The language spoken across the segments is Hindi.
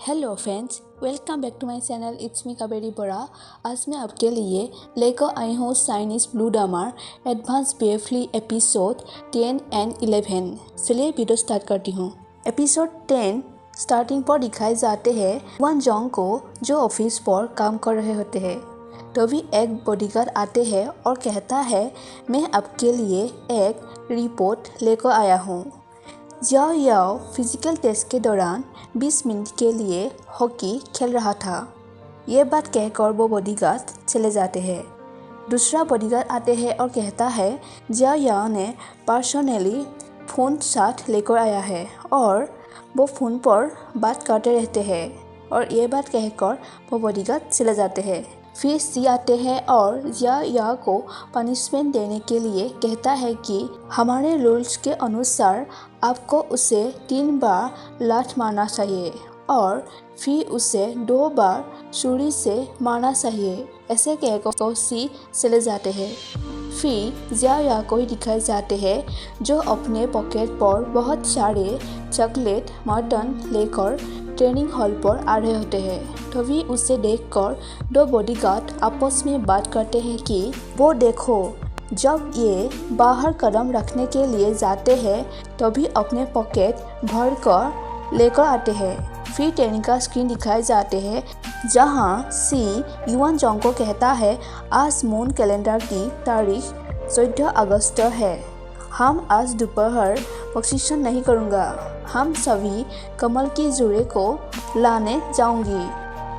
Hello friends, welcome back to my channel. It's me Kaveri Bara. आज मैं आपके लिए लेकर आई हूँ Chinese blue drama advance briefly episode 10 and 11। चलिए वीडियो स्टार्ट करती हूँ। एपिसोड 10 स्टार्टिंग पर दिखाए जाते हैं युआन जोंग को जो ऑफिस पर काम कर रहे होते हैं। तभी एक बॉडीगार्ड आते हैं और कहता है, मैं आपके लिए एक रिपोर्ट लेकर आया हूँ। याओ याओ फिजिकल टेस्ट के दौरान 20 मिनट के लिए हॉकी खेल रहा था। ये बात कहकर वो बॉडीगार्ड चले जाते हैं। दूसरा बॉडीगार्ड आते हैं और कहता है, याओ याओ ने पर्सनली फ़ोन साथ लेकर आया है और वो फ़ोन पर बात करते रहते हैं। और ये बात कहकर वो बॉडीगार्ड चले जाते हैं। फिर सी आते हैं और या को पनिशमेंट देने के लिए कहता है कि हमारे रूल्स के अनुसार आपको उसे 3 बार लात मारना चाहिए और फिर उसे 2 बार छुरी से मारना चाहिए। ऐसे कहकर सी चले जाते हैं। फिर या को ही दिखाए जाते हैं जो अपने पॉकेट पर बहुत सारे चॉकलेट मटन लेकर ट्रेनिंग हॉल पर आ रहे होते हैं। तभी उसे देखकर 2 बॉडीगार्ड आपस में बात करते हैं कि वो देखो, जब ये बाहर कदम रखने के लिए जाते हैं तभी अपने पॉकेट भर कर लेकर आते हैं। फिर ट्रेनिंग का स्क्रीन दिखाए जाते हैं जहां सी युआन जोंग को कहता है, आज मून कैलेंडर की तारीख 14 अगस्त है। हम आज दोपहर प्रशिक्षण नहीं करूँगा। हम सभी कमल की जुड़े को लाने जाऊंगी।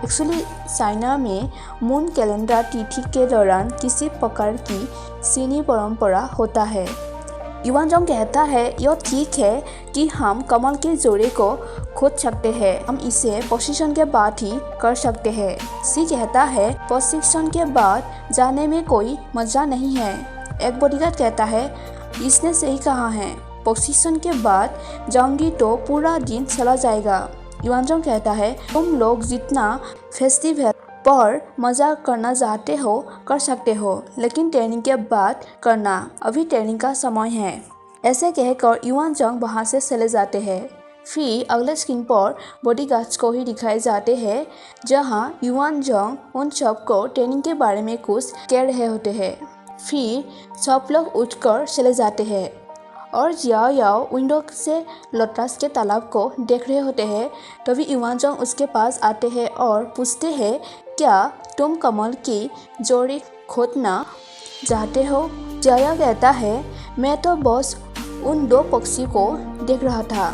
एक्चुअली चाइना में मून कैलेंडर तिथि के दौरान किसी प्रकार की चीनी परंपरा होता है। युआन जोंग कहता है, यह ठीक है कि हम कमल के जोड़े को खोज सकते हैं। हम इसे प्रशिक्षण के बाद ही कर सकते हैं। सी कहता है, प्रशिक्षण के बाद जाने में कोई मजा नहीं है। एक बॉडीगार्ड कहता है, इसने सही कहा है, प्रशिक्षण के बाद जाऊंगी तो पूरा दिन चला जाएगा। युआन जोंग कहता है, तुम लोग जितना फेस्टिवल पर मजा करना चाहते हो कर सकते हो, लेकिन ट्रेनिंग के बाद करना, अभी ट्रेनिंग का समय है। ऐसे कहकर युआन जोंग वहाँ से चले जाते हैं। फिर अगले स्क्रीन पर बॉडीगार्ड्स को ही दिखाए जाते हैं जहाँ युआन जोंग उन सबको ट्रेनिंग के बारे में कुछ कह रहे होते हैं। फिर सब लोग उठकर चले जाते हैं और याओ विंडो से लोटस के तालाब को देख रहे होते हैं। तभी युआन जोंग उसके पास आते हैं और पूछते हैं, क्या तुम कमल की जोड़ी खोदना चाहते हो? याओ कहता है, मैं तो बस उन 2 पक्षी को देख रहा था।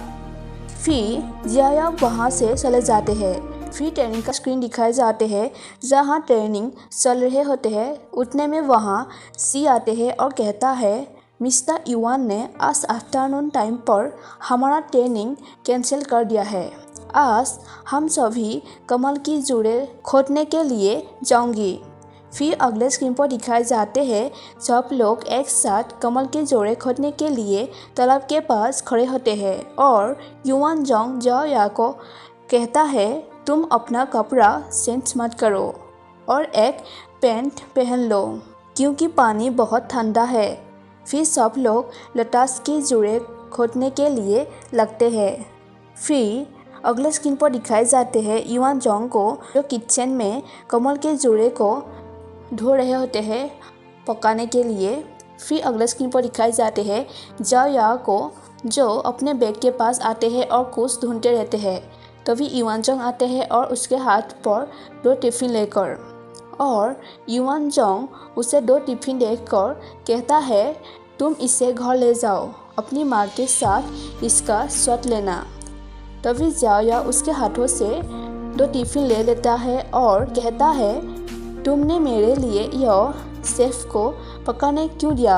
फिर याओ वहाँ से चले जाते हैं। फिर ट्रेनिंग का स्क्रीन दिखाए जाते हैं जहाँ ट्रेनिंग चल रहे होते हैं। उतने में वहाँ सी आते हैं और कहता है, मिस्टर युआन ने आज आफ्टरनून टाइम पर हमारा ट्रेनिंग कैंसिल कर दिया है। आज हम सभी कमल की जुड़े खोदने के लिए जाऊंगी। फिर अगले स्क्रीन पर दिखाए जाते हैं सब लोग एक साथ कमल के जोड़े खोदने के लिए तालाब के पास खड़े होते हैं और युआन जोंग याओ को कहता है, तुम अपना कपड़ा चेंज मत करो और एक पैंट पहन लो क्योंकि पानी बहुत ठंडा है। फिर सब लोग लोटस के जुड़े खोदने के लिए लगते हैं। फिर अगले स्क्रीन पर दिखाए जाते हैं युआन जोंग को जो किचन में कमल के जुड़े को धो रहे होते हैं पकाने के लिए। फिर अगले स्क्रीन पर दिखाए जाते हैं याओ को जो अपने बैग के पास आते हैं और कुछ ढूंढते रहते हैं। तभी युआन जोंग आते हैं और उसके हाथ पर 2 टिफ़िन लेकर, और युआन जोंग उसे 2 टिफ़िन देकर कहता है, तुम इसे घर ले जाओ, अपनी माँ के साथ इसका स्वाद लेना। तभी याओ उसके हाथों से 2 टिफ़िन ले लेता है और कहता है, तुमने मेरे लिए यह शेफ को पकाने क्यों दिया?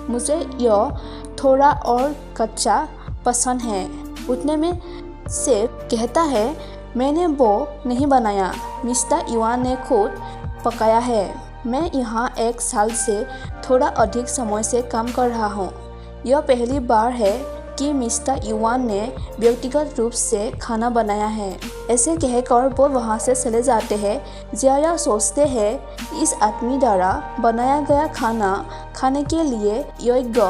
मुझे यह थोड़ा और कच्चा पसंद है। उतने में शेफ कहता है, मैंने वो नहीं बनाया, मिस्टर युआन ने खुद पकाया है। मैं यहाँ 1 साल से थोड़ा अधिक समय से काम कर रहा हूँ। यह पहली बार है कि मिस्टर युआन ने व्यक्तिगत रूप से खाना बनाया है। ऐसे कहकर वो वहाँ से चले जाते हैं। याओ सोचते हैं, इस आदमी द्वारा बनाया गया खाना खाने के लिए योग्य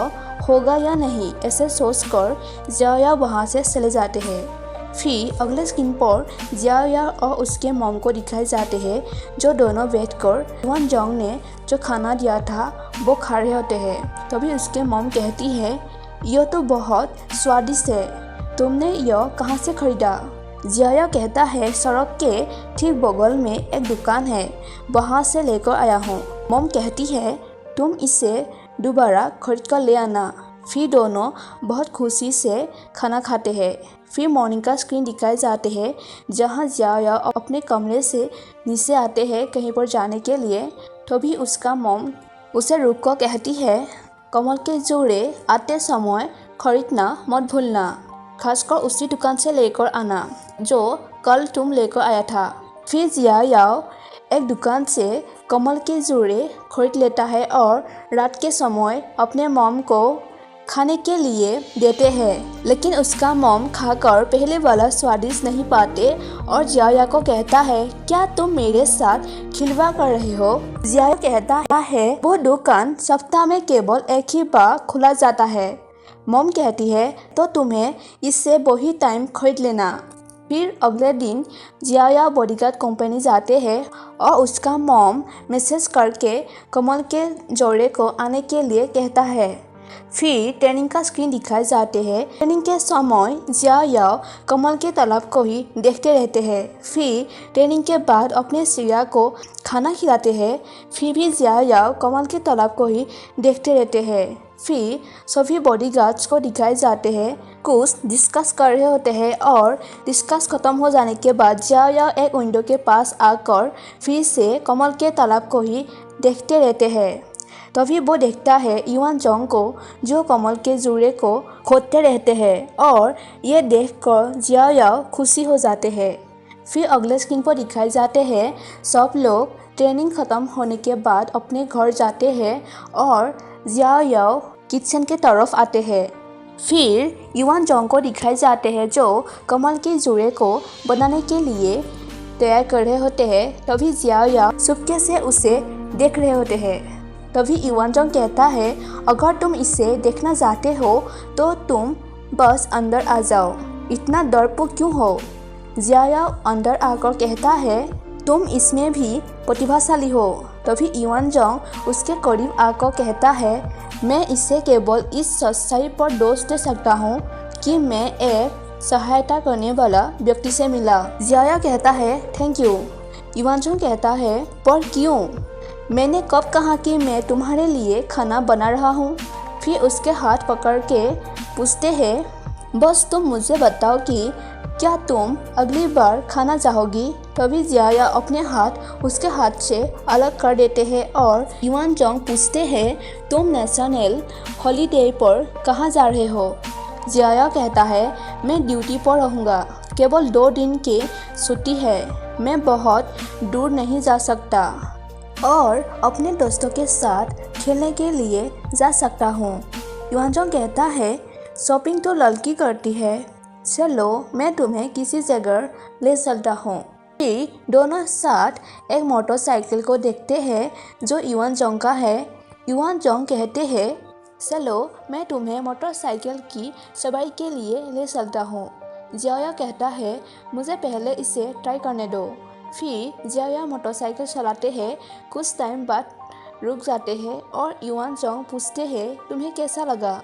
होगा या नहीं। ऐसे सोचकर याओ वहाँ से चले जाते हैं। फिर अगले स्क्रीन पर जिया और उसके मॉम को दिखाए जाते हैं, जो दोनों बैठकर युवान जोंग ने जो खाना दिया था वो खा रहे होते हैं। तभी उसके मॉम कहती है, यह तो बहुत स्वादिष्ट है, तुमने यह कहाँ से खरीदा? जिया कहता है, सड़क के ठीक बगल में एक दुकान है, वहाँ से लेकर आया हूँ। मॉम कहती है, तुम इसे दोबारा खरीद कर ले आना। फिर दोनों बहुत खुशी से खाना खाते हैं। फिर मॉर्निंग का स्क्रीन दिखाए जाते हैं, जहाँ जिया अपने कमरे से नीचे आते हैं कहीं पर जाने के लिए। तभी उसका मॉम उसे रुक कर कहती है, कमल के जोड़े आते समय खरीदना मत भूलना, खासकर उसी दुकान से लेकर आना जो कल तुम लेकर आया था। फिर जिया एक दुकान से कमल के जोड़े खरीद लेता है और रात के समय अपने मॉम को खाने के लिए देते हैं, लेकिन उसका मॉम खाकर पहले वाला स्वादिष्ट नहीं पाते और जिया को कहता है, क्या तुम मेरे साथ खिलवाड़ कर रहे हो? जिया कहता है, वो दुकान सप्ताह में केवल एक ही बार खुला जाता है। मॉम कहती है, तो तुम्हें इससे वही टाइम खरीद लेना। फिर अगले दिन जिया बॉडीगार्ड कंपनी जाते हैं और उसका मॉम मैसेज करके कमल के जोड़े को आने के लिए कहता है। फिर ट्रेनिंग का स्क्रीन दिखाए जाते हैं। ट्रेनिंग के समय जिया कमल के तालाब को ही देखते रहते हैं। फिर ट्रेनिंग के बाद अपने सिया को खाना खिलाते हैं। फिर भी जिया कमल के तालाब को ही देखते रहते हैं। फिर सभी बॉडीगार्ड्स को दिखाए जाते हैं, कुछ डिस्कस कर रहे होते हैं और डिस्कस खत्म हो जाने के बाद जिया एक विंडो के पास आकर फिर से कमल के तालाब को ही देखते रहते हैं। तभी वो देखता है युवान जोंग को, जो कमल के जोड़े को खोदते रहते हैं और ये देखकर जिया खुशी हो जाते हैं। फिर अगले स्क्रीन पर दिखाए जाते हैं, सब लोग ट्रेनिंग ख़त्म होने के बाद अपने घर जाते हैं और जिया किचन के तरफ आते हैं। फिर युवान जोंग को दिखाए जाते हैं, जो कमल के जोड़े को बनाने के लिए तैयार कर रहे होते हैं। तभी जिया चुपके से उसे देख रहे होते हैं। तभी युवान जोंग कहता है, अगर तुम इसे देखना चाहते हो तो तुम बस अंदर आ जाओ, इतना डरपोक क्यों हो? जिया अंदर आकर कहता है, तुम इसमें भी प्रतिभाशाली हो। तभी युवान जोंग उसके करीब आकर कहता है, मैं इसे केवल इस सच्चाई पर दोष दे सकता हूँ कि मैं एक सहायता करने वाला व्यक्ति से मिला। जिया कहता है, थैंक यू। युवान जोंग कहता है, पर क्यों? मैंने कब कहा कि मैं तुम्हारे लिए खाना बना रहा हूँ? फिर उसके हाथ पकड़ के पूछते हैं, बस तुम मुझे बताओ कि क्या तुम अगली बार खाना चाहोगी? तभी जिया अपने हाथ उसके हाथ से अलग कर देते हैं और युवान जोंग पूछते हैं, तुम नेशनल हॉलीडे पर कहाँ जा रहे हो? जिया कहता है, मैं ड्यूटी पर रहूँगा, केवल 2 दिन की छुट्टी है, मैं बहुत दूर नहीं जा सकता और अपने दोस्तों के साथ खेलने के लिए जा सकता हूँ। युवान जोंग कहता है, शॉपिंग तो लड़की करती है, चलो मैं तुम्हें किसी जगह ले चलता हूँ। फिर दोनों साथ एक मोटरसाइकिल को देखते हैं जो युवान जोंग का है। युवान जोंग कहते हैं, चलो मैं तुम्हें मोटरसाइकिल की सवारी के लिए ले चलता हूँ। जिया कहता है, मुझे पहले इसे ट्राई करने दो। फिर जिया मोटरसाइकिल चलाते हैं। कुछ टाइम बाद रुक जाते हैं और युवान जोंग पूछते हैं, तुम्हें कैसा लगा?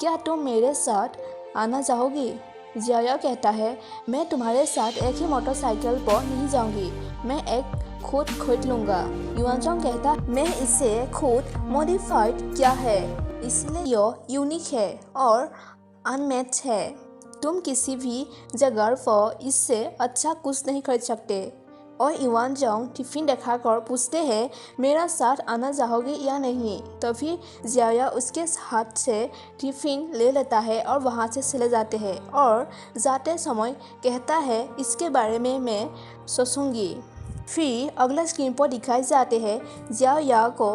क्या तुम मेरे साथ आना चाहोगी? जिया कहता है, मैं तुम्हारे साथ एक ही मोटरसाइकिल पर नहीं जाऊंगी, मैं एक खुद खरीद लूँगा। युवान जोंग कहता, मैं इसे खुद मॉडिफाइड किया है, इसलिए यह यूनिक है और अनमैच है। तुम किसी भी जगह पर इससे अच्छा कुछ नहीं खरीद सकते। और युवान जोंग टिफिन दिखाकर पूछते हैं, मेरा साथ आना चाहोगे या नहीं? तभी जिया उसके हाथ से टिफिन ले लेता है और वहाँ से चले जाते हैं और जाते समय कहता है, इसके बारे में मैं सोचूंगी। फिर अगला स्क्रीन पर दिखाए जाते हैं जिया को,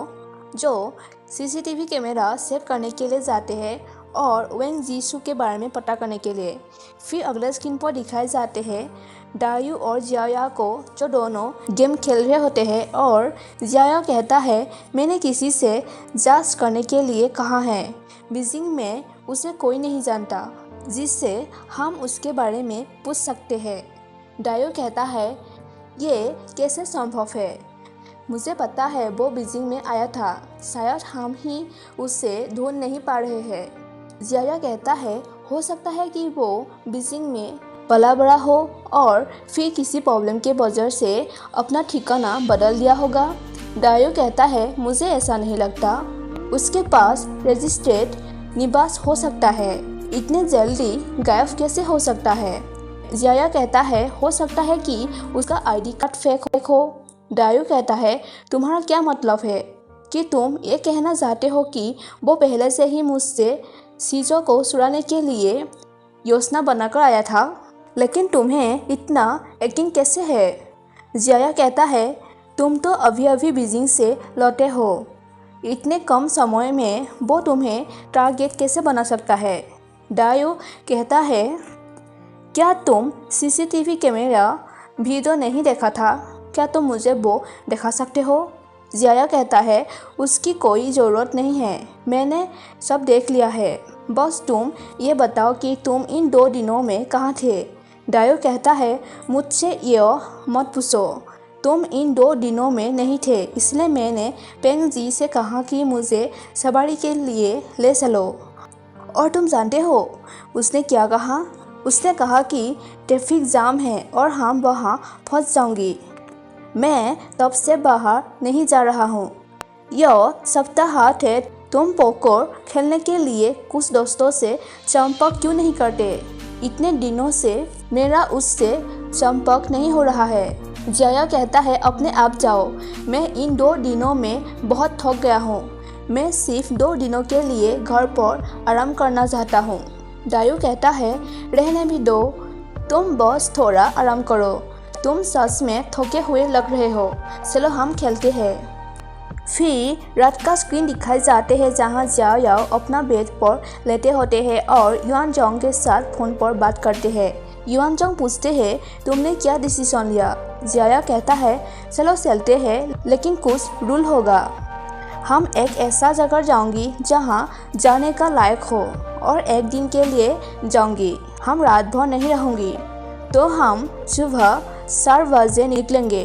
जो सीसीटीवी कैमरा सेट करने के लिए जाते हैं और वेंग जीसू के बारे में पता करने के लिए। फिर अगले स्क्रीन पर दिखाए जाते हैं डायू और जिया को, जो दोनों गेम खेल रहे होते हैं और जिया कहता है, मैंने किसी से जांच करने के लिए कहा है, बीजिंग में उसे कोई नहीं जानता। जिससे हम उसके बारे में पूछ सकते हैं। डायो कहता है, ये कैसे संभव है? मुझे पता है वो बीजिंग में आया था, शायद हम ही उसे ढूंढ नहीं पा रहे हैं। जिया कहता है, हो सकता है कि वो बीजिंग में पला बड़ा हो और फिर किसी प्रॉब्लम के वजह से अपना ठिकाना बदल दिया होगा। डायो कहता है, मुझे ऐसा नहीं लगता, उसके पास रजिस्ट्रेड निवास हो सकता है, इतने जल्दी गायब कैसे हो सकता है? जिया कहता है, हो सकता है कि उसका आईडी कार्ड फेक हो। डायो कहता है, तुम्हारा क्या मतलब है कि तुम ये कहना चाहते हो कि वो पहले से ही मुझसे चीज़ों को चुराने के लिए योजना बनाकर आया था? लेकिन तुम्हें इतना यकीन कैसे है? जिया कहता है, तुम तो अभी अभी बीजिंग से लौटे हो, इतने कम समय में वो तुम्हें टारगेट कैसे बना सकता है? डायो कहता है, क्या तुम सीसीटीवी कैमरा वीडियो नहीं देखा था? क्या तुम मुझे वो दिखा सकते हो? जिया कहता है, उसकी कोई ज़रूरत नहीं है, मैंने सब देख लिया है, बस तुम ये बताओ कि तुम इन 2 दिनों में कहाँ थे? डायो कहता है, मुझसे यह मत पूछो, तुम इन 2 दिनों में नहीं थे, इसलिए मैंने पेंग जी से कहा कि मुझे सवारी के लिए ले चलो। और तुम जानते हो उसने क्या कहा? उसने कहा कि ट्रैफिक जाम है और हम वहाँ फंस जाऊंगी। मैं तब से बाहर नहीं जा रहा हूँ। यह सप्ताहांत है, तुम पोकर खेलने के लिए कुछ दोस्तों से संपर्क क्यों नहीं करते? इतने दिनों से मेरा उससे संपर्क नहीं हो रहा है। जिया कहता है, अपने आप जाओ, मैं इन 2 दिनों में बहुत थक गया हूँ, मैं सिर्फ 2 दिनों के लिए घर पर आराम करना चाहता हूँ। डायो कहता है, रहने भी दो, तुम बस थोड़ा आराम करो, तुम सच में थके हुए लग रहे हो, चलो हम खेलते हैं। फिर रात का स्क्रीन दिखाए जाते हैं जहां जिया याओ अपना बेड पर लेटे होते हैं और युआन जोंग के साथ फ़ोन पर बात करते हैं। युआन जोंग पूछते हैं, तुमने क्या डिसीजन लिया? जिया कहता है, चलो चलते हैं, लेकिन कुछ रूल होगा। हम एक ऐसा जगह जाऊंगी जहां जाने का लायक हो और एक दिन के लिए जाऊंगी, हम रात भर नहीं रहूंगी, तो हम सुबह 4 बजे निकलेंगे,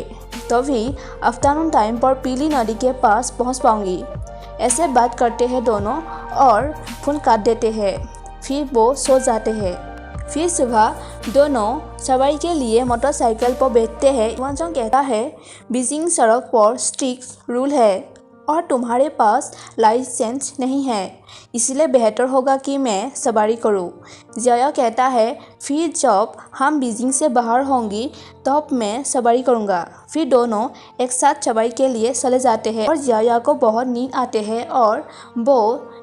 तभी आफ्टरनून टाइम पर पीली नदी के पास पहुंच पाऊंगी। ऐसे बात करते हैं दोनों और फ़ोन काट देते हैं, फिर वो सो जाते हैं। फिर सुबह दोनों सवारी के लिए मोटरसाइकिल पर बैठते हैं। युआन जोंग कहता है, बीजिंग सड़क पर स्ट्रिक्ट रूल है और तुम्हारे पास लाइसेंस नहीं है, इसलिए बेहतर होगा कि मैं सवारी करूं। जिया कहता है, फिर जब हम बीजिंग से बाहर होंगी तब मैं सवारी करूंगा। फिर दोनों एक साथ सवारी के लिए चले जाते हैं और जिया को बहुत नींद आते हैं और वो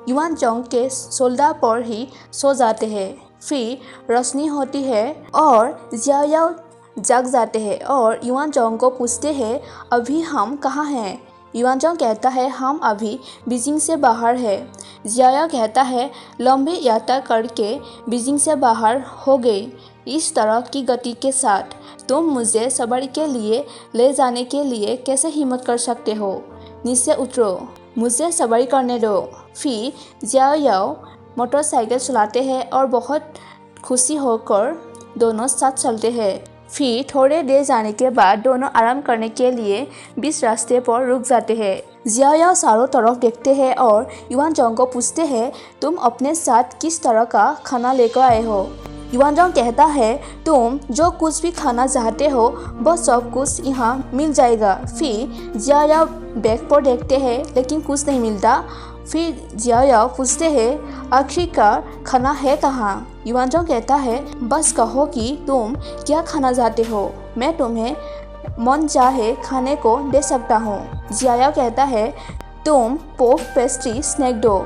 युआन जोंग के शोल्डर पर ही सो जाते हैं। फिर रोशनी होती है और जिया जाग जाते हैं और युआन जोंग को पूछते हैं, अभी हम कहाँ हैं? युआन जोंग कहता है, हम अभी बीजिंग से बाहर है। जिया कहता है, लंबी यात्रा करके बीजिंग से बाहर हो गई, इस तरह की गति के साथ तुम मुझे सवारी के लिए ले जाने के लिए कैसे हिम्मत कर सकते हो? नीचे उतरो, मुझे सवारी करने दो। फिर जिया मोटरसाइकिल चलाते हैं और बहुत खुशी होकर दोनों साथ चलते हैं। फिर थोड़े देर जाने के बाद दोनों आराम करने के लिए बीच रास्ते पर रुक जाते हैं। जिया चारों तरफ देखते हैं और युआन जोंग को पूछते हैं, तुम अपने साथ किस तरह का खाना लेकर आए हो? युआन जोंग कहता है, तुम जो कुछ भी खाना चाहते हो वो सब कुछ यहाँ मिल जाएगा। फिर जिया बैग पर देखते हैं लेकिन कुछ नहीं मिलता। फिर जिया पूछते हैं, आखिरकार खाना है कहाँ? युआन जोंग कहता है, बस कहो कि तुम क्या खाना चाहते हो, मैं तुम्हें मन चाहे खाने को दे सकता हूँ। जिया कहता है, तुम पोप पेस्ट्री स्नैक दो।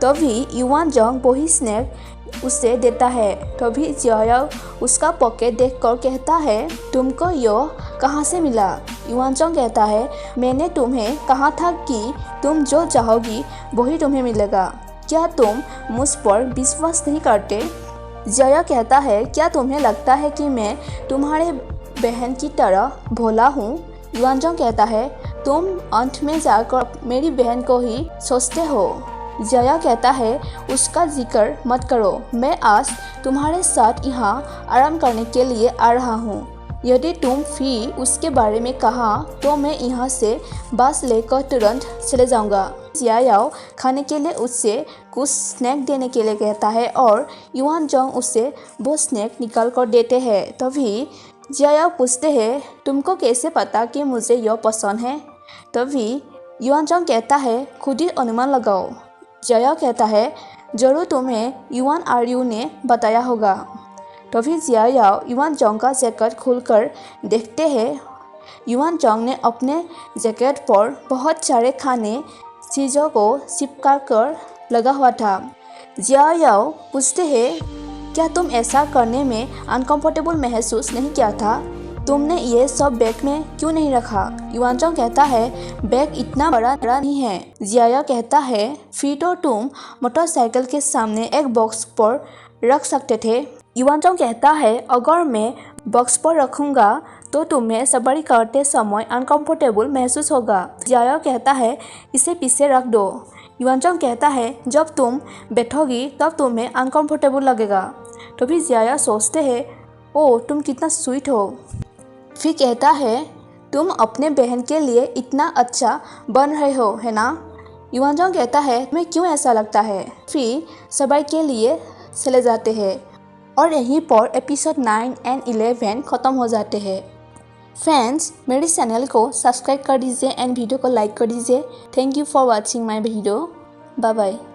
तभी युआन जोंग वही स्नैक उसे देता है। तभी जिया उसका पॉकेट देखकर कहता है, तुमको यह कहाँ से मिला? युआन जोंग कहता है, मैंने तुम्हें कहा था कि तुम जो चाहोगी वही तुम्हें मिलेगा, क्या तुम मुझ पर विश्वास नहीं करते? जिया कहता है, क्या तुम्हें लगता है कि मैं तुम्हारे बहन की तरह भोला हूँ? युआन जोंग कहता है, तुम अंत में जाकर मेरी बहन को ही सोचते हो। जिया कहता है उसका जिक्र मत करो, मैं आज तुम्हारे साथ यहाँ आराम करने के लिए आ रहा हूँ। यदि तुम फिर उसके बारे में कहा तो मैं यहाँ से बस लेकर तुरंत चले जाऊँगा। जियाओ खाने के लिए उससे कुछ स्नैक देने के लिए कहता है और युआन जोंग उसे वो स्नैक निकाल कर देते हैं। तभी जियाओ पूछते हैं तुमको कैसे पता कि मुझे यह पसंद है। तभी युआन जोंग कहता है खुद ही अनुमान लगाओ। जियाओ कहता है जरूर तुम्हें युआन आर्यू ने बताया होगा। तभी जियाओ युआन जोंग का जैकेट खोलकर देखते हैं। युआन जोंग ने अपने जैकेट पर बहुत सारे खाने चीज़ों को चिपका कर लगा हुआ था। जियाओ पूछते हैं क्या तुम ऐसा करने में अनकंफर्टेबल महसूस नहीं किया था? तुमने ये सब बैग में क्यों नहीं रखा? युआन जोंग कहता है बैग इतना बड़ा नहीं है। जियाओ कहता है फिर तो तुम मोटरसाइकिल के सामने एक बॉक्स पर रख सकते थे। युआन जोंग कहता है अगर मैं बॉक्स पर रखूँगा तो तुम्हें सवारी करते समय अनकंफर्टेबल महसूस होगा। जियाओ कहता है इसे पीछे रख दो। युआन जोंग कहता है जब तुम बैठोगी तब तुम्हें अनकंफर्टेबल लगेगा। तभी जियाओ सोचते हैं ओह तुम कितना स्वीट हो। फिर कहता है तुम अपने बहन के लिए इतना अच्छा बन रहे हो है ना? युआन जोंग कहता है तुम्हें क्यों ऐसा लगता है? फिर सवारी के लिए चले जाते हैं और यहीं पर एपिसोड 9 और 11 ख़त्म हो जाते हैं। फ्रेंड्स मेरे चैनल को सब्सक्राइब कर दीजिए एंड वीडियो को लाइक कर दीजिए। Thank you for watching my video. Bye bye.